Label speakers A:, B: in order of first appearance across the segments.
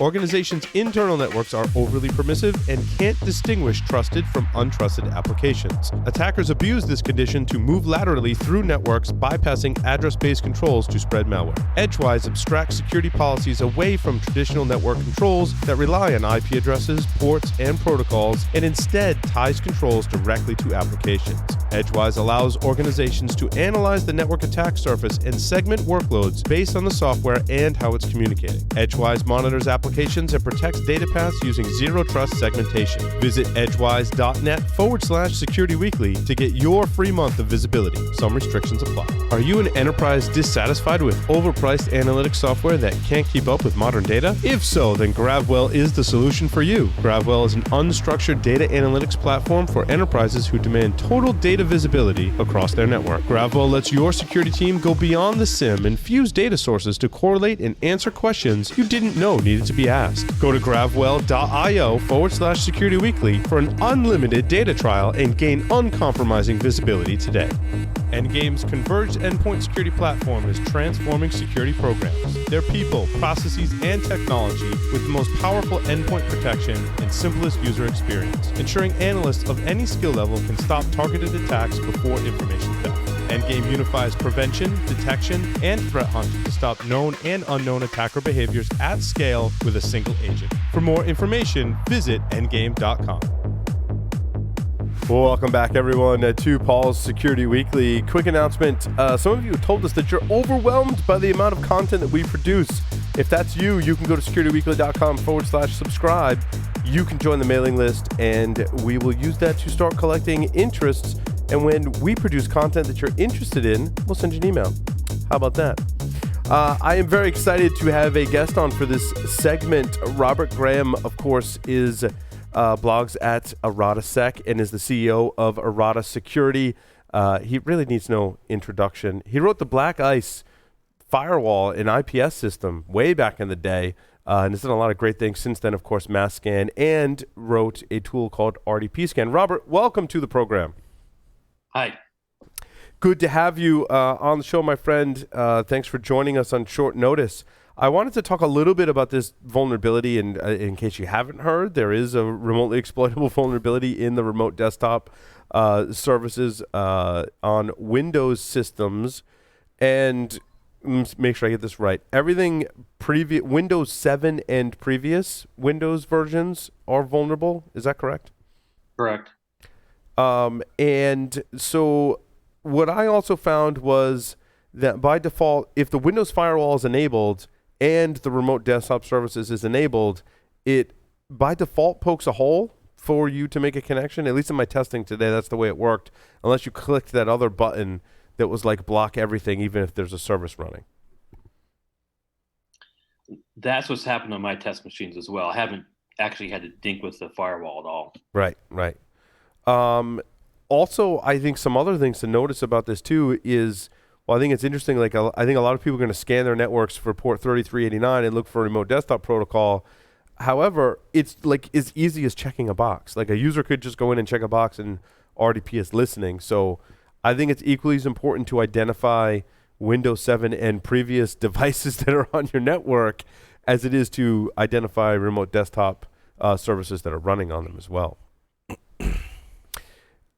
A: Organizations' internal networks are overly permissive and can't distinguish trusted from untrusted applications. Attackers abuse this condition to move laterally through networks, bypassing address-based controls to spread malware. Edgewise abstracts security policies away from traditional network controls that rely on IP addresses, ports, and protocols, and instead ties controls directly to applications. Edgewise allows organizations to analyze the network attack surface and segment workloads based on the software and how it's communicating. Edgewise monitors applications and protects data paths using zero-trust segmentation. Visit edgewise.net/Security Weekly to get your free month of visibility. Some restrictions apply. Are you an enterprise dissatisfied with overpriced analytics software that can't keep up with modern data? If so, then GravWell is the solution for you. GravWell is an unstructured data analytics platform for enterprises who demand total data visibility across their network. GravWell lets your security team go beyond the SIM and fuse data sources to correlate and answer questions you didn't know needed to be asked. Go to gravwell.io/Security Weekly for an unlimited data trial and gain uncompromising visibility today. Endgame's converged endpoint security platform is transforming security programs, their people, processes, and technology with the most powerful endpoint protection and simplest user experience, ensuring analysts of any skill level can stop targeted attacks before information theft. Endgame unifies prevention, detection, and threat hunting to stop known and unknown attacker behaviors at scale with a single agent. For more information, visit endgame.com. Welcome back, everyone, to Paul's Security Weekly. Quick announcement. Some of you told us that you're overwhelmed by the amount of content that we produce. If that's you, you can go to securityweekly.com/subscribe. You can join the mailing list, and we will use that to start collecting interests. And when we produce content that you're interested in, we'll send you an email. How about that? I am very excited to have a guest on for this segment. Robert Graham, of course, is blogs at Errata Sec and is the CEO of Errata Security. He really needs no introduction. He wrote the Black Ice firewall and IPS system way back in the day, and has done a lot of great things since then, of course, Masscan, and wrote a tool called RDP Scan. Robert, welcome to the program.
B: Hi.
A: Good to have you on the show, my friend. Thanks for joining us on short notice. I wanted to talk a little bit about this vulnerability, and in case you haven't heard, there is a remotely exploitable vulnerability in the remote desktop services on Windows systems. And make sure I get this right. Everything Windows 7 and previous Windows versions are vulnerable. Is that correct?
B: Correct.
A: And so what I also found was that by default, if the Windows firewall is enabled and the remote desktop services is enabled, it by default pokes a hole for you to make a connection. At least in my testing today, that's the way it worked, unless you clicked that other button that was like block everything, even if there's a service running.
B: That's what's happened on my test machines as well. I haven't actually had to dink with the firewall at all.
A: Right. Also, I think some other things to notice about this too is, well, I think it's interesting. Like, I think a lot of people are going to scan their networks for port 3389 and look for a remote desktop protocol. However, it's like as easy as checking a box. Like a user could just go in and check a box and RDP is listening. So I think it's equally as important to identify Windows 7 and previous devices that are on your network as it is to identify remote desktop services that are running on them as well.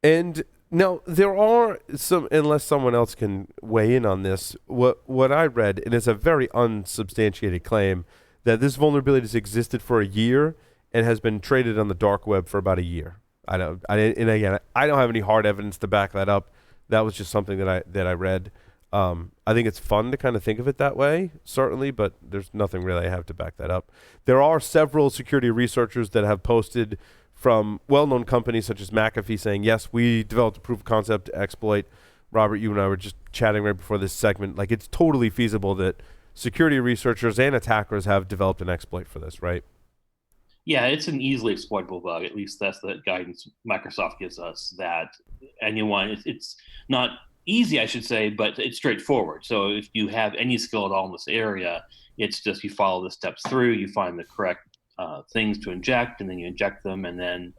A: And now there are some, unless someone else can weigh in on this, what I read, and it's a very unsubstantiated claim, that this vulnerability has existed for a year and has been traded on the dark web for about a year. I don't have any hard evidence to back that up. That was just something that I read. I think it's fun to kind of think of it that way, certainly, but there's nothing really I have to back that up. There are several security researchers that have posted from well-known companies such as McAfee saying, yes, we developed a proof of concept to exploit. Robert, you and I were just chatting right before this segment. Like, it's totally feasible that security researchers and attackers have developed an exploit for this, right?
B: Yeah, it's an easily exploitable bug. At least that's the guidance Microsoft gives us, that anyone, it's not easy, I should say, but it's straightforward. So if you have any skill at all in this area, it's just you follow the steps through, you find the correct things to inject, and then you inject them, and then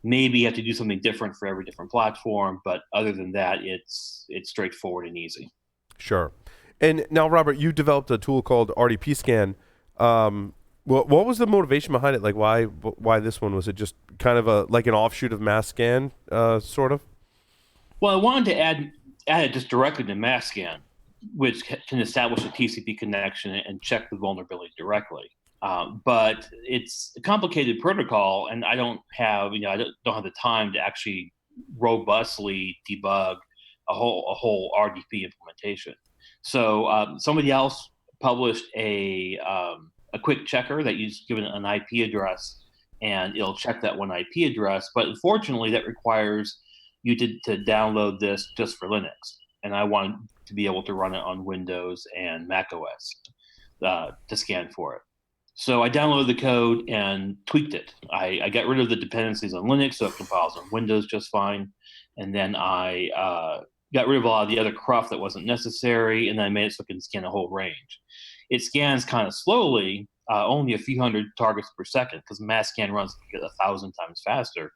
B: maybe you have to do something different for every different platform. But other than that, it's straightforward and easy.
A: Sure. And now, Robert, you developed a tool called RDP Scan. What was the motivation behind it? Like, why this one? Was it just kind of like an offshoot of mass scan, sort of?
B: Well, I wanted to add it just directly to mass scan, which can establish a TCP connection and check the vulnerability directly. But it's a complicated protocol, and I don't have the time to actually robustly debug a whole RDP implementation. So somebody else published a quick checker that you just give it an IP address, and it'll check that one IP address. But unfortunately, that requires you to download this just for Linux, and I want to be able to run it on Windows and Mac OS to scan for it. So I downloaded the code and tweaked it. I got rid of the dependencies on Linux, so it compiles on Windows just fine. And then I got rid of a lot of the other cruft that wasn't necessary, and then I made it so it can scan a whole range. It scans kind of slowly, only a few hundred targets per second, because mass scan runs 1,000 times faster.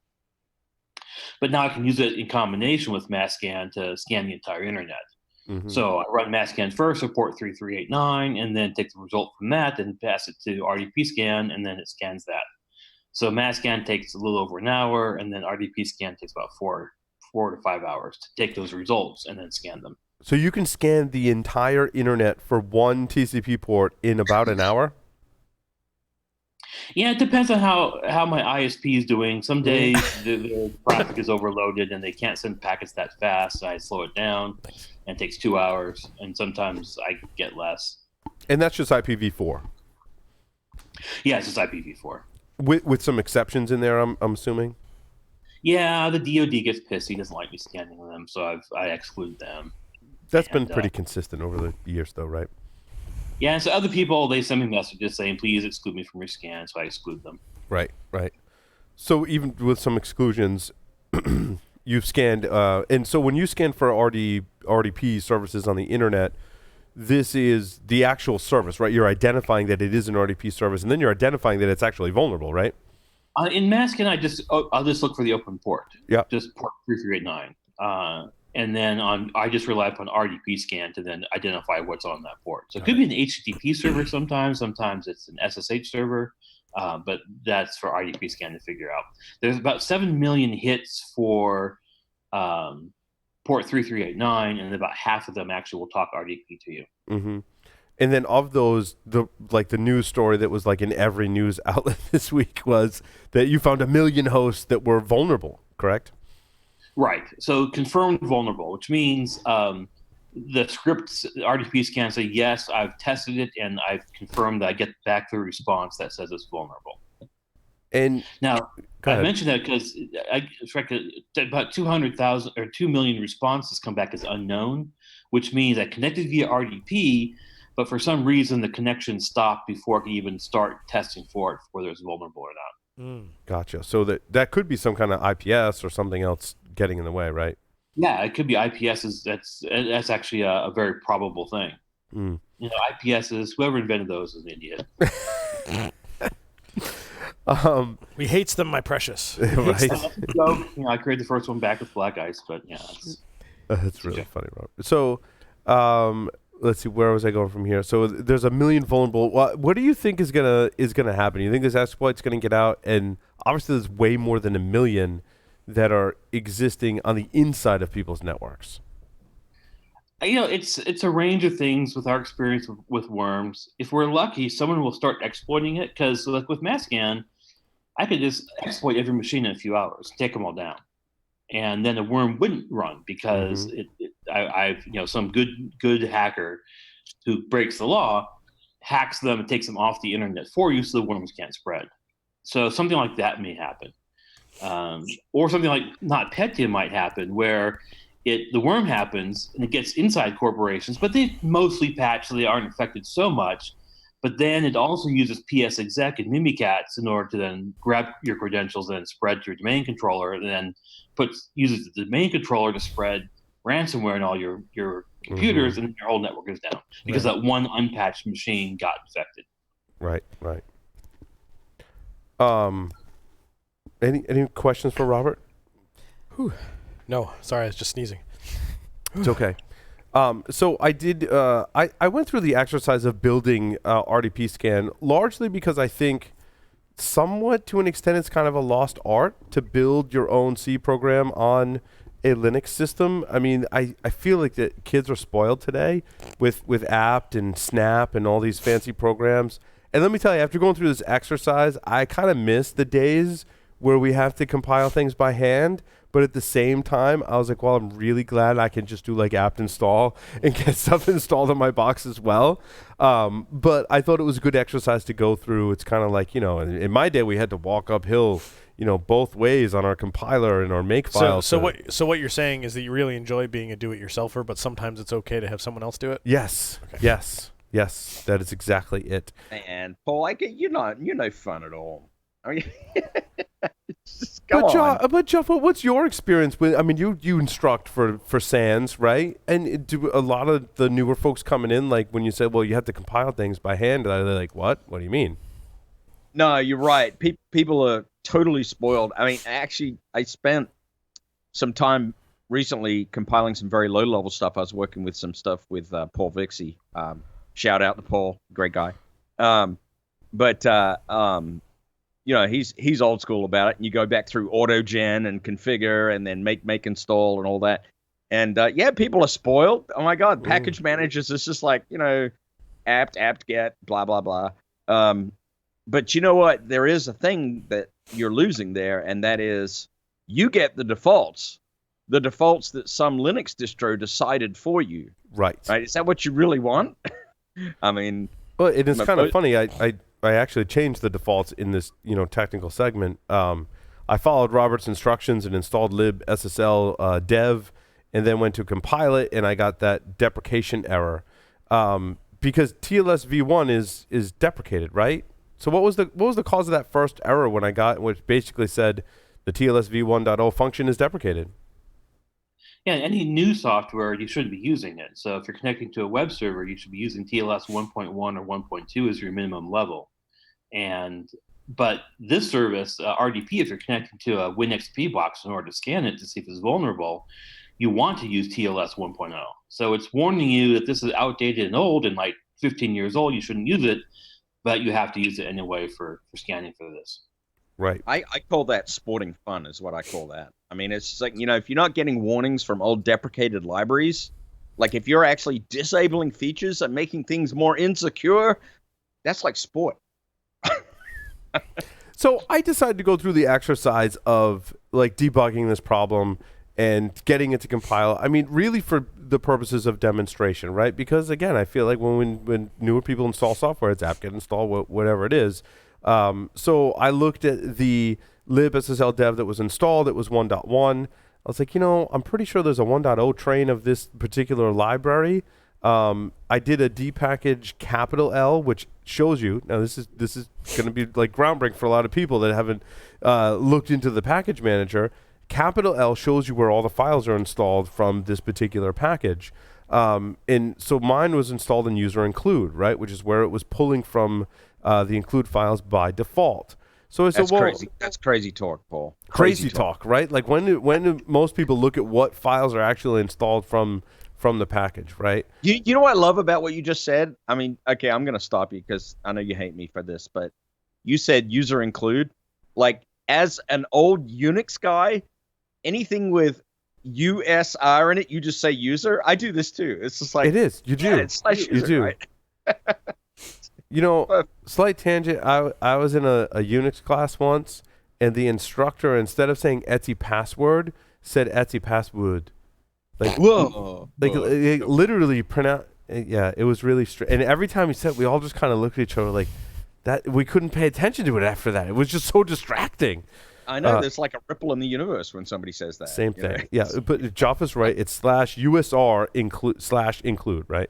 B: But now I can use it in combination with mass scan to scan the entire internet. Mm-hmm. So I run mass scan first, port 3389, and then take the result from that and pass it to RDP scan, and then it scans that. So mass scan takes a little over an hour, and then RDP scan takes about 4 to 5 hours to take those results and then scan them.
A: So you can scan the entire internet for one TCP port in about an hour?
B: Yeah, it depends on how my ISP is doing. Some days the traffic is overloaded and they can't send packets that fast, so I slow it down, and it takes 2 hours, and sometimes I get less.
A: And that's just IPv4?
B: Yeah, it's just IPv4.
A: With some exceptions in there, I'm assuming?
B: Yeah, the DoD gets pissed. He doesn't like me scanning them, so I exclude them.
A: That's been pretty consistent over the years, though, right?
B: Yeah, and so other people, they send me messages saying, please exclude me from your scan, so I exclude them.
A: Right. So even with some exclusions, you've scanned, and so when you scan for RDP services on the internet, this is the actual service, right? You're identifying that it is an RDP service, and then you're identifying that it's actually vulnerable, right?
B: In mass scan, I'll just look for the open port.
A: Yeah.
B: Just port 3389. And then I just rely upon RDP scan to then identify what's on that port. So it could be an HTTP server sometimes. Sometimes it's an SSH server, but that's for RDP scan to figure out. There's about 7 million hits for port 3389, and about half of them actually will talk RDP to you.
A: Mm-hmm. And then of those, the news story that was like in every news outlet this week was that you found 1 million hosts that were vulnerable, correct?
B: Right. So confirmed vulnerable, which means the scripts, RDP scan say, yes, I've tested it and I've confirmed that I get back the response that says it's vulnerable.
A: And
B: now, I mentioned that because about 200,000 or 2 million responses come back as unknown, which means I connected via RDP, but for some reason the connection stopped before I could even start testing for it, whether it's vulnerable or not.
A: Gotcha. So that could be some kind of IPS or something else getting in the way, right?
B: Yeah, it could be IPSs. That's actually a very probable thing. IPSs, whoever invented those is an idiot.
C: We hates them, my precious.
A: Right.
B: I created the first one back with black ice, but yeah.
A: That's really funny, Robert. So, let's see, where was I going from here? So there's 1 million vulnerable. What do you think is gonna happen? You think this exploit's gonna get out? And obviously, there's way more than 1 million that are existing on the inside of people's networks.
B: It's a range of things with our experience with worms. If we're lucky, someone will start exploiting it, because like with mass scan, I could just exploit every machine in a few hours, take them all down, and then the worm wouldn't run because I've some good hacker who breaks the law, hacks them and takes them off the internet for you, so the worms can't spread. So something like that may happen, or something like NotPetya might happen, where the worm happens and it gets inside corporations, but they mostly patch so they aren't affected so much. But then it also uses PSExec and Mimikatz in order to then grab your credentials and then spread to your domain controller, and then uses the domain controller to spread ransomware in all your computers, and your whole network goes down because that one unpatched machine got infected.
A: Right. Any questions for Robert?
C: No, sorry, I was just sneezing.
A: It's okay. So I did. I went through the exercise of building RDP scan largely because I think, somewhat to an extent, it's kind of a lost art to build your own C program on a Linux system. I mean, I feel like that kids are spoiled today with apt and snap and all these fancy programs. And let me tell you, after going through this exercise, I kind of miss the days where we have to compile things by hand. But at the same time, I was like, well, I'm really glad I can just do like apt install and get stuff installed on my box as well. But I thought it was a good exercise to go through. It's kind of like, in my day, we had to walk uphill, both ways on our compiler and our make file.
C: So what you're saying is that you really enjoy being a do-it-yourselfer, but sometimes it's okay to have someone else do it?
A: Yes. Okay. Yes. That is exactly it.
D: And Paul, you're no fun at all. I mean, come on.
A: But Jaffa, what's your experience with? I mean, you instruct for SANS, right? And do a lot of the newer folks coming in, like when you say, well, you have to compile things by hand, are they like, what? What do you mean?
D: No, you're right. People are totally spoiled. I mean, actually, I spent some time recently compiling some very low-level stuff. I was working with some stuff with Paul Vixie. Shout out to Paul, great guy. He's old school about it. And you go back through AutoGen and configure and then make install and all that. And people are spoiled. Oh my God, package managers is just like, apt get, blah, blah, blah. But you know what? There is a thing that you're losing there, and that is you get the defaults that some Linux distro decided for you.
A: Right.
D: Is that what you really want? I mean,
A: well, it is kind of funny. I actually changed the defaults in this, technical segment. I followed Robert's instructions and installed libSSL dev, and then went to compile it, and I got that deprecation error because TLS v1 is deprecated, right? So what was the cause of that first error when I got, which basically said the TLS v1.0 function is deprecated?
B: Yeah, any new software, you shouldn't be using it. So if you're connecting to a web server, you should be using TLS 1.1 or 1.2 as your minimum level. But this service, RDP, if you're connecting to a WinXP box in order to scan it to see if it's vulnerable, you want to use TLS 1.0. So it's warning you that this is outdated and old and like 15 years old, you shouldn't use it, but you have to use it anyway for scanning for this.
A: Right.
D: I call that sporting fun is what I call that. I mean, it's just like, if you're not getting warnings from old deprecated libraries, like if you're actually disabling features and making things more insecure, that's like sport.
A: So I decided to go through the exercise of like debugging this problem and getting it to compile. I mean, really for the purposes of demonstration, right? Because again, I feel like when newer people install software, it's apt-get install, whatever it is. So I looked at the libSSL dev that was installed. It was 1.1. I was like, I'm pretty sure there's a 1.0 train of this particular library. I did a dpackage capital L, which shows you, now this is going to be like groundbreaking for a lot of people that haven't looked into the package manager. Capital L shows you where all the files are installed from this particular package. And so mine was installed in user include, right, which is where it was pulling from the include files by default. So I said,
D: that's crazy. That's crazy talk, Paul.
A: Crazy talk, right? Like when do most people look at what files are actually installed from the package, right?
D: You know what I love about what you just said? I mean, okay, I'm going to stop you because I know you hate me for this, but you said user include. Like, as an old Unix guy, anything with USR in it, you just say user. I do this too. It's just like...
A: It is. You do.
D: Yeah, it's slash user,
A: you do.
D: Right?
A: Slight tangent. I was in a Unix class once, and the instructor, instead of saying Etsy password, said Etsy password. Like,
D: whoa.
A: Like, it literally pronounce. Yeah, it was really strange. And every time he said, we all just kind of looked at each other like that. We couldn't pay attention to it after that. It was just so distracting.
D: I know. There's like a ripple in the universe when somebody says that.
A: Same thing. Yeah, but Jaffa's right. It's /USR /include, right?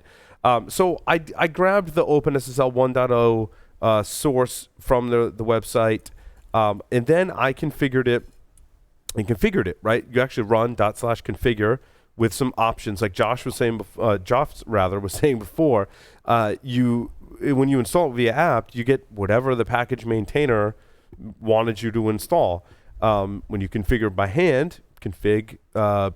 A: So I grabbed the OpenSSL 1.0 source from the website, and then I configured it. Right? You actually run /configure with some options, like Josh was saying. Was saying before. When you install it via apt, you get whatever the package maintainer wanted you to install. When you configure by hand, config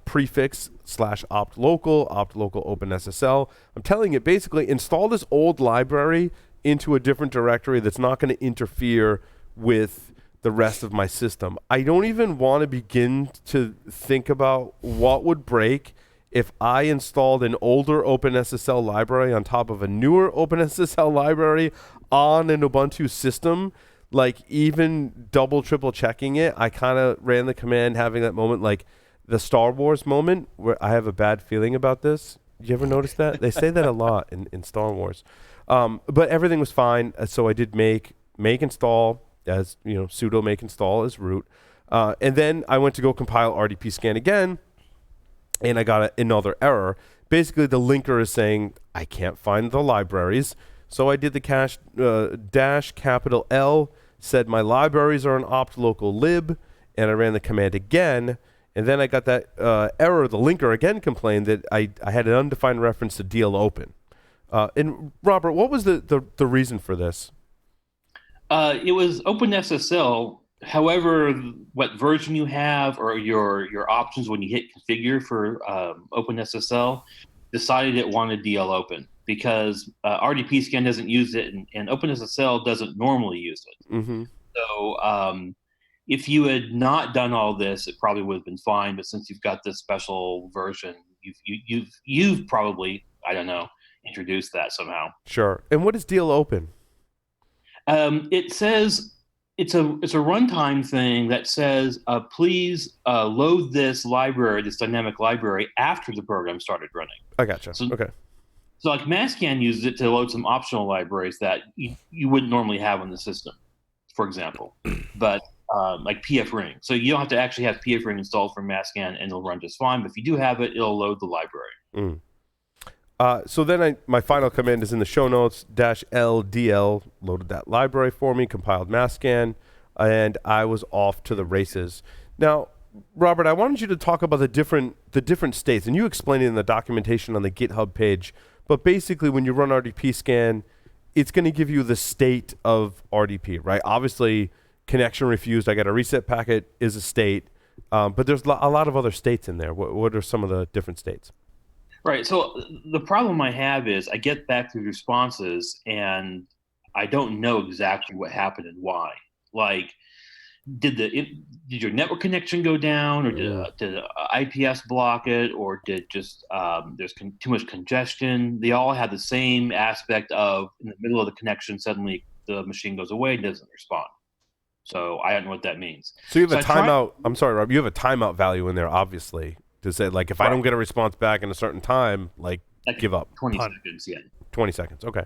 A: prefix /opt local OpenSSL. I'm telling it basically install this old library into a different directory that's not going to interfere with the rest of my system. I don't even want to begin to think about what would break if I installed an older OpenSSL library on top of a newer OpenSSL library on an Ubuntu system. Like, even double, triple checking it, I kind of ran the command having that moment, like the Star Wars moment, where I have a bad feeling about this. You ever notice that? They say that a lot in Star Wars. But everything was fine. So I did make install as, sudo make install as root. And then I went to go compile RDP scan again, and I got another error. Basically, the linker is saying, I can't find the libraries. So I did the dash capital L, said my libraries are an opt local lib, and I ran the command again. And then I got that error. The linker again complained that I had an undefined reference to DL open. And Robert, what was the reason for this?
B: It was OpenSSL. However, what version you have or your options when you hit configure for OpenSSL decided it wanted DL open because RDP scan doesn't use it and OpenSSL doesn't normally use it.
A: Mm-hmm.
B: So if you had not done all this, it probably would have been fine. But since you've got this special version, you've probably, I don't know, introduced that somehow.
A: Sure. And what is DL open?
B: It says it's a runtime thing that says please load this library, this dynamic library, after the program started running.
A: I gotcha. Okay.
B: So like Masscan uses it to load some optional libraries that you wouldn't normally have on the system, for example. But like pfring. So you don't have to actually have pfring installed from Masscan and it'll run just fine. But if you do have it, it'll load the library.
A: So then my final command is in the show notes. -ldl loaded that library for me, compiled Masscan, and I was off to the races. Now, Robert, I wanted you to talk about the different states, and you explained it in the documentation on the GitHub page. But basically, when you run RDP scan, it's going to give you the state of RDP, right? Obviously, connection refused. I got a reset packet is a state, but there's a lot of other states in there. What are some of the different states?
B: Right. So the problem I have is I get back these responses and I don't know exactly what happened and why. Like, did your network connection go down, or did IPS block it, or did just there's too much congestion? They all have the same aspect of in the middle of the connection, suddenly the machine goes away and doesn't respond. So I don't know what that means.
A: So you have a timeout. I'm sorry, Rob. You have a timeout value in there, obviously, to say, like, if I don't get a response back in a certain time, like, give up.
B: 20 seconds, yeah.
A: 20 seconds, okay.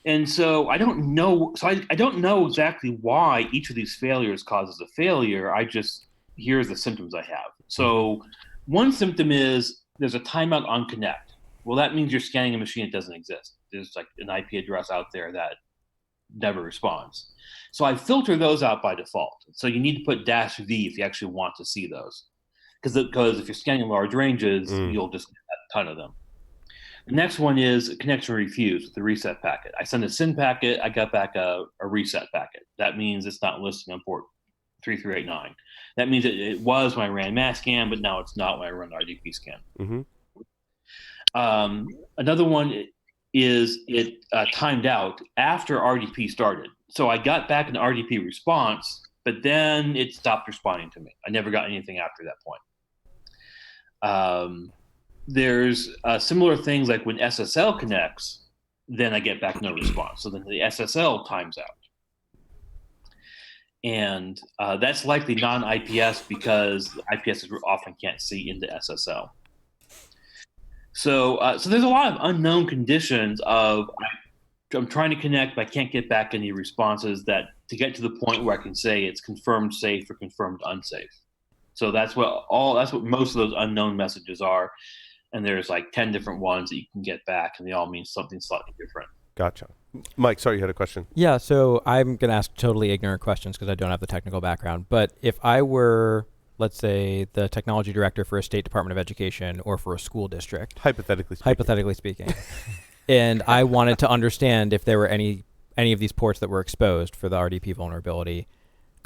B: And so I don't know. So I don't know exactly why each of these failures causes a failure. Here's the symptoms I have. So one symptom is there's a timeout on connect. Well, that means you're scanning a machine that doesn't exist. There's like an IP address out there that never responds. So I filter those out by default. So you need to put -v if you actually want to see those. Because if you're scanning large ranges, you'll just get a ton of them. The next one is connection refused with the reset packet. I send a SYN packet, I got back a reset packet. That means it's not listing on port 3389. That means it was when I ran Masscan, but now it's not when I run RDP scan. Another one is it timed out after RDP started. So I got back an RDP response, but then it stopped responding to me. I never got anything after that point. There's similar things like when SSL connects, then I get back no response. So then the SSL times out. And that's likely non-IPS because IPS often can't see into SSL. So there's a lot of unknown conditions of I'm trying to connect, but I can't get back any responses that to get to the point where I can say it's confirmed safe or confirmed unsafe. So that's what most of those unknown messages are. And there's like 10 different ones that you can get back, and they all mean something slightly different.
A: Gotcha. Mike, sorry, you had a question.
E: Yeah, so I'm going to ask totally ignorant questions because I don't have the technical background. But if I were, let's say, the technology director for a state department of education or for a school district. Hypothetically speaking. And I wanted to understand if there were any of these ports that were exposed for the RDP vulnerability,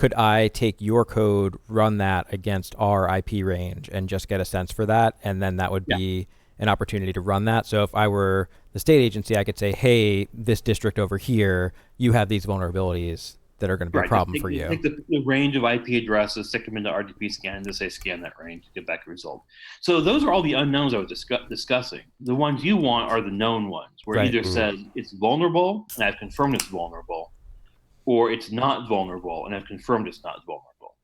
E: could I take your code, run that against our IP range, and just get a sense for that? And then that would be an opportunity to run that. So if I were the state agency, I could say, hey, this district over here, you have these vulnerabilities that are going to be a problem for you.
B: Take the range of IP addresses, stick them into RDP scan, and just say scan that range to get back a result. So those are all the unknowns I was discussing. The ones you want are the known ones, where it either says it's vulnerable, and I've confirmed it's vulnerable, or it's not vulnerable, and I've confirmed it's not vulnerable.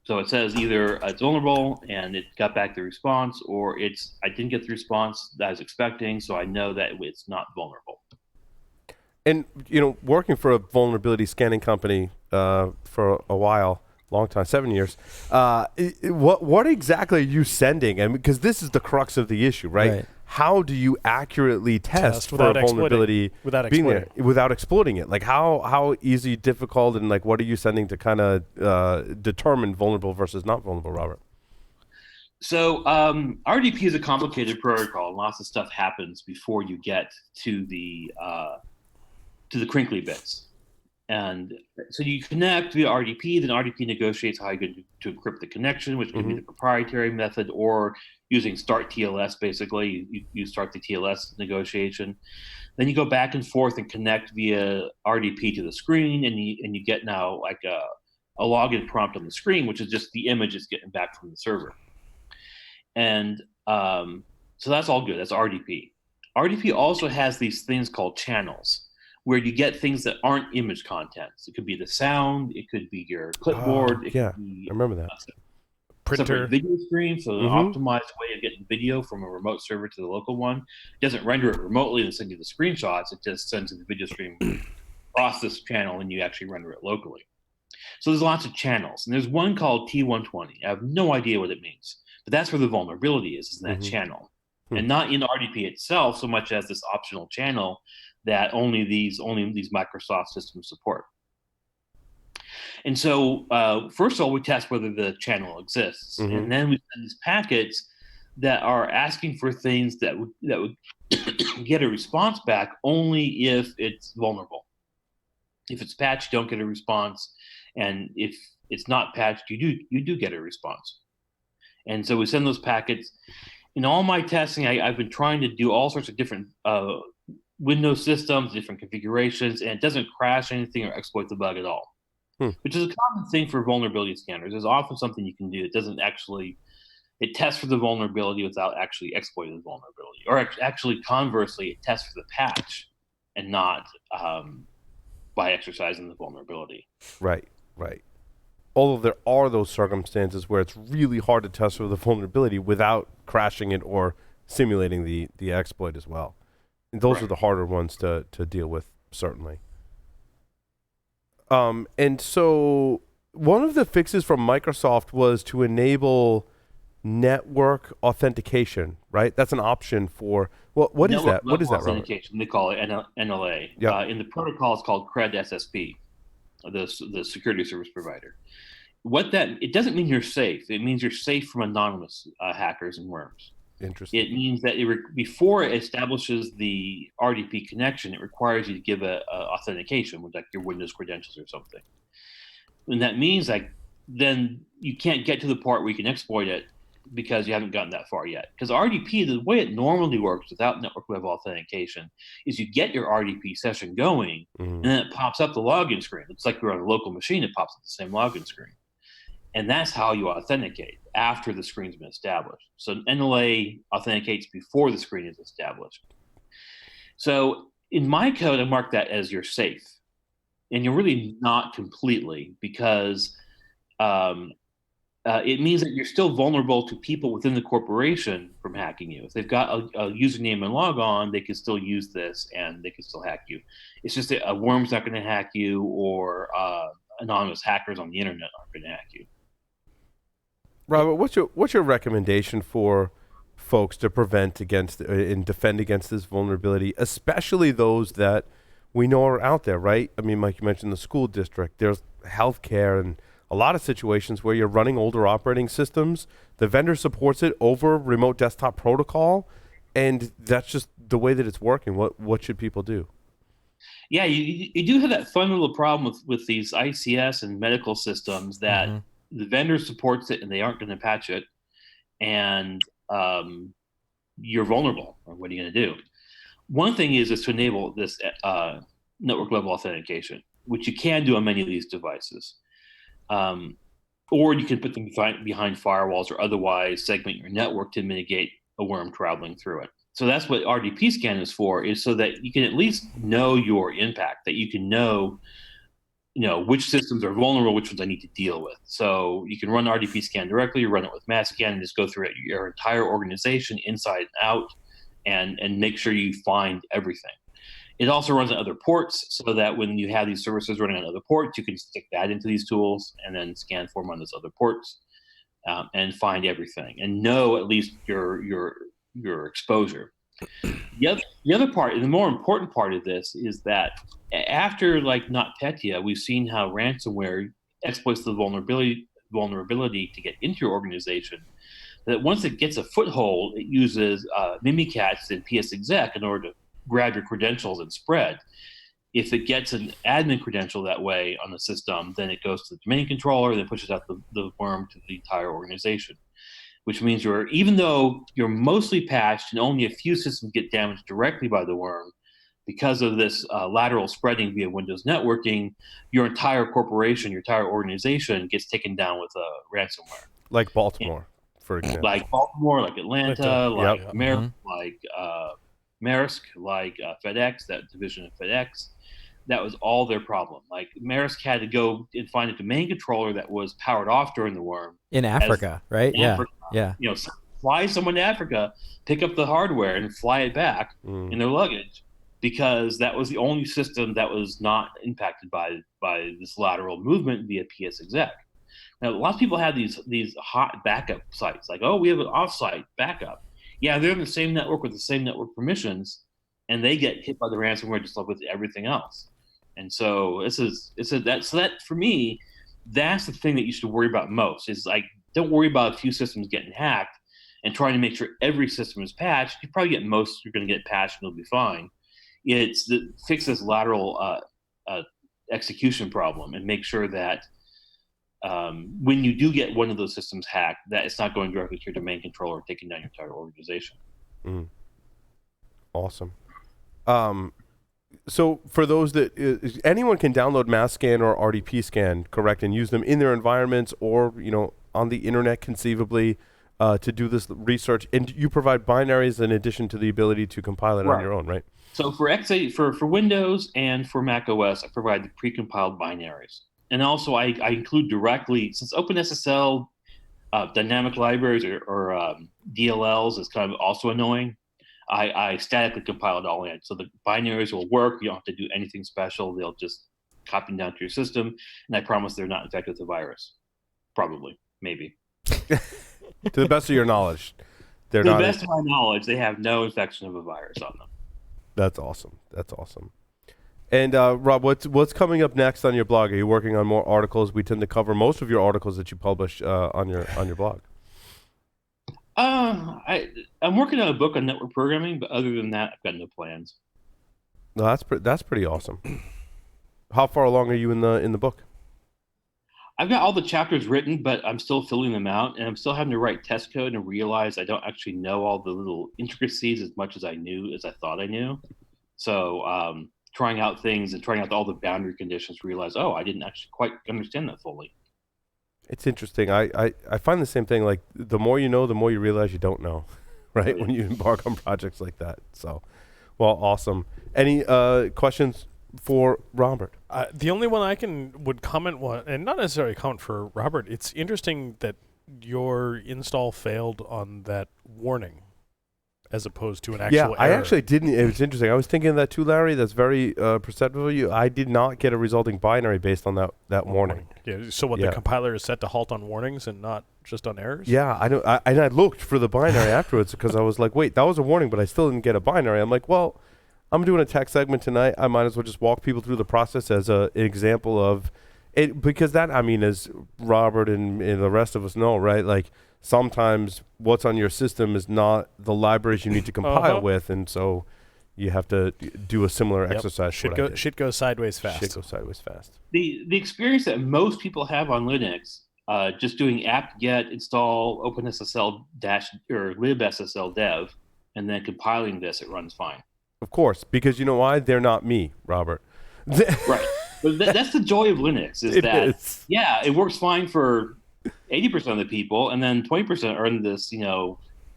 B: So it says either it's vulnerable and it got back the response, or I didn't get the response that I was expecting, so I know that it's not vulnerable.
A: And, working for a vulnerability scanning company for a while, long time, 7 years, what exactly are you sending? And because this is the crux of the issue, right? How do you accurately test for a vulnerability without exploiting it? Like how easy, difficult, and like what are you sending to kind of determine vulnerable versus not vulnerable, Robert?
B: So RDP is a complicated protocol. Lots of stuff happens before you get to the crinkly bits. And so you connect via RDP, then RDP negotiates how you're going to encrypt the connection, which can be the proprietary method, or using start TLS, basically. You start the TLS negotiation. Then you go back and forth and connect via RDP to the screen, and you get now like a login prompt on the screen, which is just the image it's getting back from the server. And so that's all good. That's RDP. RDP also has these things called channels, where you get things that aren't image contents. It could be the sound, it could be your clipboard, it could be
A: I remember that.
B: Printer video stream, so an optimized way of getting video from a remote server to the local one. It doesn't render it remotely and send you the screenshots, it just sends you the video stream across this channel and you actually render it locally. So there's lots of channels, and there's one called T120. I have no idea what it means, but that's where the vulnerability is in that channel. And not in RDP itself so much as this optional channel that only these Microsoft systems support. And so first of all, we test whether the channel exists, and then we send these packets that are asking for things that would get a response back only if it's vulnerable. If it's patched, you don't get a response, and if it's not patched, you do get a response. And so we send those packets. In all my testing, I've been trying to do all sorts of different Windows systems, different configurations, and it doesn't crash anything or exploit the bug at all, which is a common thing for vulnerability scanners. There's often something you can do that doesn't it tests for the vulnerability without actually exploiting the vulnerability, or actually conversely, it tests for the patch and not by exercising the vulnerability.
A: Right. Although there are those circumstances where it's really hard to test for the vulnerability without crashing it or simulating the exploit as well. And those are the harder ones to deal with, certainly. And so one of the fixes from Microsoft was to enable network authentication, right? That's an option for, what is that? What is that, Robert?
B: Authentication, they call it NLA.
A: Yeah.
B: In the protocol, it's called CRED SSP, the security service provider. It doesn't mean you're safe. It means you're safe from anonymous hackers and worms.
A: Interesting.
B: It means that before it establishes the RDP connection, it requires you to give a authentication with like your Windows credentials or something. And that means like then you can't get to the part where you can exploit it because you haven't gotten that far yet. Because RDP, the way it normally works without network web authentication is you get your RDP session going, and then it pops up the login screen. It's like you're on a local machine, it pops up the same login screen. And that's how you authenticate after the screen's been established. So NLA authenticates before the screen is established. So in my code, I mark that as you're safe. And you're really not completely, because it means that you're still vulnerable to people within the corporation from hacking you. If they've got a username and log on, they can still use this and they can still hack you. It's just that a worm's not going to hack you, or anonymous hackers on the internet aren't going to hack you.
A: Robert, what's your recommendation for folks to prevent against and defend against this vulnerability, especially those that we know are out there, right? I mean, like you mentioned, the school district, there's healthcare, and a lot of situations where you're running older operating systems. The vendor supports it over remote desktop protocol, and that's just the way that it's working. What should people do?
B: Yeah, you do have that fun little problem with these ICS and medical systems that the vendor supports it and they aren't going to patch it, and you're vulnerable. Or what are you going to do? One thing is to enable this network level authentication, which you can do on many of these devices. Or you can put them behind firewalls or otherwise segment your network to mitigate a worm traveling through it. So that's what RDP scan is for, is so that you can at least know your impact, that you can know, which systems are vulnerable, which ones I need to deal with. So you can run RDP scan directly, run it with mass scan, and just go through your entire organization inside and out, and make sure you find everything. It also runs on other ports, so that when you have these services running on other ports, you can stick that into these tools and then scan for them on those other ports, and find everything and know at least your exposure. The other part, and the more important part of this, is that after NotPetya, we've seen how ransomware exploits the vulnerability to get into your organization. That once it gets a foothold, it uses Mimikatz and PSExec in order to grab your credentials and spread. If it gets an admin credential that way on the system, then it goes to the domain controller, then pushes out the worm to the entire organization. Which means even though you're mostly patched and only a few systems get damaged directly by the worm, because of this lateral spreading via Windows networking, your entire corporation, your entire organization gets taken down with ransomware.
A: Like Baltimore, for example.
B: Like Baltimore, like Atlanta, like
A: yep.
B: Maersk, like FedEx, that division of FedEx. That was all their problem. Like Maersk had to go and find a domain controller that was powered off during the worm.
E: In Africa, right?
B: Africa.
E: Yeah.
B: Fly someone to Africa, pick up the hardware, and fly it back in their luggage, because that was the only system that was not impacted by this lateral movement via PSExec. Now, a lot of people have these hot backup sites, like, oh, we have an offsite backup. Yeah, they're in the same network with the same network permissions, and they get hit by the ransomware just like with everything else. And so that for me, that's the thing that you should worry about most. Is like, don't worry about a few systems getting hacked and trying to make sure every system is patched. You probably get most. You're going to get patched, and it'll be fine. It's fix this lateral execution problem and make sure that when you do get one of those systems hacked, that it's not going directly to your domain controller, taking down your entire organization.
A: Awesome. So for those that anyone can download mass scan or RDP scan, correct, and use them in their environments or on the internet conceivably to do this research. And you provide binaries in addition to the ability to compile it on your own, right?
B: So for X8, for Windows and for Mac OS, I provide the pre-compiled binaries. And also I include directly, since OpenSSL dynamic libraries or DLLs is kind of also annoying, I statically compile it all in. So the binaries will work. You don't have to do anything special. They'll just copy down to your system. And I promise they're not infected with the virus. Probably. Maybe.
A: To the best of your knowledge.
B: To the best of my knowledge, they have no infection of a virus on them.
A: That's awesome. That's awesome. And Rob, what's coming up next on your blog? Are you working on more articles? We tend to cover most of your articles that you publish on your blog.
B: I'm working on a book on network programming, but other than that, I've got no plans.
A: No, that's pretty awesome. How far along are you in the book?
B: I've got all the chapters written, but I'm still filling them out, and I'm still having to write test code and realize I don't actually know all the little intricacies as much as I thought I knew. So trying out things and trying out all the boundary conditions, realize, I didn't actually quite understand that fully.
A: It's interesting. I find the same thing. Like, the more you know, the more you realize you don't know, right?
B: Right.
A: When you embark on projects like that. So, well, awesome. Any questions for Robert?
C: The only one I would comment on, and not necessarily comment for Robert, it's interesting that your install failed on that warning as opposed to an actual error.
A: I actually didn't. It was interesting. I was thinking of that too, Larry. That's very perceptive of you. I did not get a resulting binary based on that warning.
C: Yeah. So the compiler is set to halt on warnings and not just on errors?
A: Yeah, I know. And I looked for the binary afterwards because I was like, wait, that was a warning, but I still didn't get a binary. I'm like, well, I'm doing a tech segment tonight. I might as well just walk people through the process as an example of it, because that, I mean, as Robert and the rest of us know, right? Like, sometimes what's on your system is not the libraries you need to compile with, and so You have to do a similar exercise.
C: Shit goes sideways fast.
A: Shit goes sideways fast.
B: The experience that most people have on Linux, just doing apt-get install OpenSSL or libSSL dev, and then compiling this, it runs fine.
A: Of course, because you know why? They're not me, Robert.
B: Right. But that's the joy of Linux, it works fine for 80% of the people, and then 20% are in this,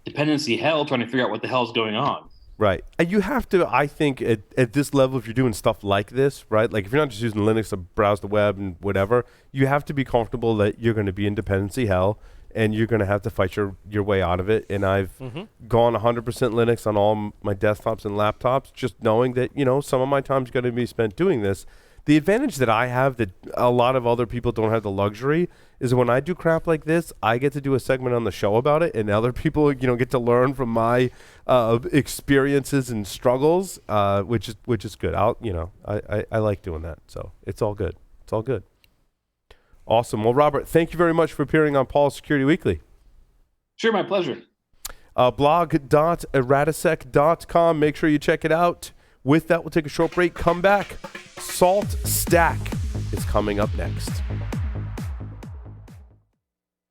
B: dependency hell trying to figure out what the hell's going on.
A: Right. And you have to, I think, at this level, if you're doing stuff like this, right, like if you're not just using Linux to browse the web and whatever, you have to be comfortable that you're going to be in dependency hell and you're going to have to fight your way out of it. And I've gone 100% Linux on all my desktops and laptops, just knowing that, some of my time's going to be spent doing this. The advantage that I have that a lot of other people don't have the luxury is when I do crap like this, I get to do a segment on the show about it, and other people, get to learn from my experiences and struggles, which is good. I like doing that, so it's all good. It's all good. Awesome. Well, Robert, thank you very much for appearing on Paul's Security Weekly.
B: Sure, my pleasure.
A: Blog.erratasec.com. Make sure you check it out. With that, we'll take a short break. Come back. Salt Stack is coming up next.